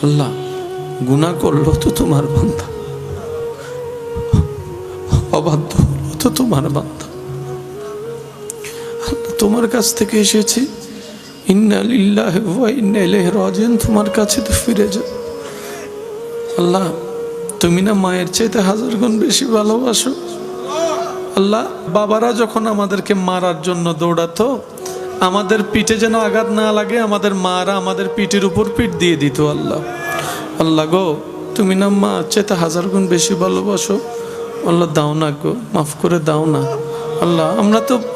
আল্লাহ গুনাহ করলো তো তোমার বান্দা, অবাধ্য হলো তো তোমার বান্দা। আল্লাহ তোমার কাছ থেকে এসেছি, ইন্না লিল্লাহি ওয়া ইন্না ইলাইহি রাজিউন, তোমার কাছে তো ফিরে যাও। আল্লাহ তুমি না মায়ের চাইতে হাজার গুণ বেশি ভালোবাসো। আল্লাহ বাবারা যখন আমাদেরকে মারার জন্য দৌড়াতো, আমাদের পিঠে যেন আঘাত না লাগে, আমাদের মারা আমাদের পিঠের উপর পিঠ দিয়ে দিত। আল্লাহ আল্লাহ গো, তুমি না মা চাইতে হাজার গুণ বেশি ভালোবাসো। আল্লাহ দাও না গো, মাফ করে দাও না। আল্লাহ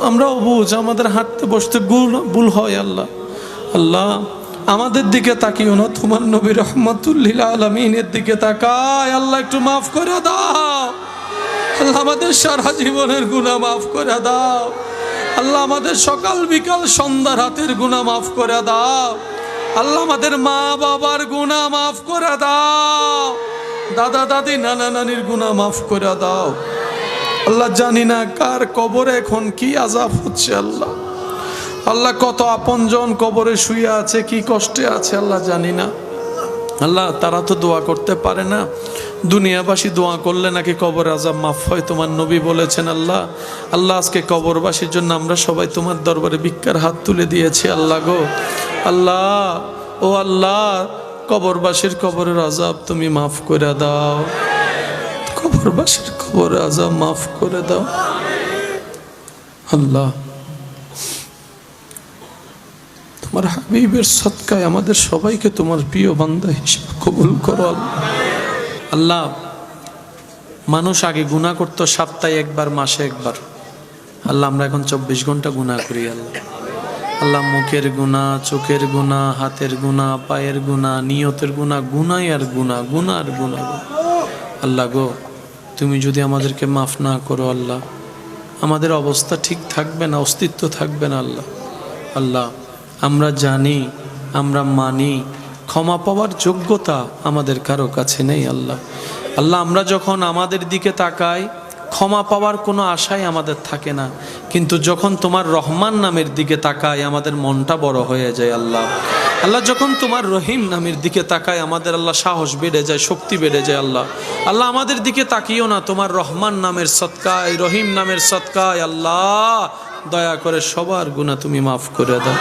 আমরা অবুঝ, আমাদের হাঁটতে বসতে ভুল হয়। আল্লাহ আল্লাহ আমাদের দিকে তাকিও না, তোমার নবী রহমাতুল লিল আলামিনের দিকে তাকায়। আল্লাহ একটু মাফ করে দাও। আল্লাহ আমাদের সারা জীবনের গুনাহ মাফ করে দাও। আল্লাহ আমাদের সকাল বিকাল সন্ধ্যা রাতের গুনাহ মাফ করে দাও। আল্লাহ আমাদের মা বাবার গুনাহ মাফ করে দাও। দাদা দাদি নানা নানির গুনাহ মাফ করে দাও। আল্লাহ জানি না কার কবরে এখন কি আযাব হচ্ছে। আল্লাহ আল্লাহ কত আপনজন কবরে শুয়ে আছে, কি কষ্টে আছে আল্লাহ জানি না। আল্লাহ তারা তো দোয়া করতে পারে না, দুনিয়াবাসী দোয়া করলে নাকি কবর আযাব মাফ হয়, তোমার নবী বলেছেন। আল্লাহ আল্লাহ আজকে কবরবাসীর জন্য আমরা সবাই তোমার দরবারে ভিক্ষার হাত তুলে দিয়েছি। আল্লাহ গো আল্লাহ, ও আল্লাহ কবরবাসীর কবরের আযাব তুমি মাফ করে দাও, কবরবাসীর কবরের আযাব মাফ করে দাও। আল্লাহ তোমার হাবিবের সদকায় আমাদের সবাইকে তোমার প্রিয় বান্দা হিসেবে কবুল করো। আল্লাহ মানুষ আগে গুনাহ করতো সপ্তাহে একবার, মাসে একবার। আল্লাহ আমরা এখন 24 ঘন্টা গুনাহ করি। আল্লাহ আল্লাহ মুখের গুনাহ, চোখের গুনাহ, হাতের গুনাহ, পায়ের গুনাহ, নিয়তের গুনাহ, গুনাহ আর গুনাহ, গুনাহ আর গুনাহ। আল্লাহ গো তুমি যদি আমাদেরকে মাফ না করো, আল্লাহ আমাদের অবস্থা ঠিক থাকবে না, অস্তিত্ব থাকবে না। আল্লাহ আল্লাহ আমরা জানি, আমরা মানি, ক্ষমা পাওয়ার যোগ্যতা আমাদের কারো কাছে নেই। আল্লাহ আল্লাহ আমরা যখন আমাদের দিকে তাকাই, ক্ষমা পাওয়ার কোনো আশাই আমাদের থাকে না, কিন্তু যখন তোমার রহমান নামের দিকে তাকাই আমাদের মনটা বড় হয়ে যায়। আল্লাহ আল্লাহ যখন তোমার রহিম নামের দিকে তাকায় আমাদের আল্লাহ সাহস বেড়ে যায়, শক্তি বেড়ে যায়। আল্লাহ আল্লাহ আমাদের দিকে তাকিও না, তোমার রহমান নামের সদকায়, রহিম নামের সদকায় আল্লাহ দয়া করে সবার গুনাহ তুমি মাফ করে দাও।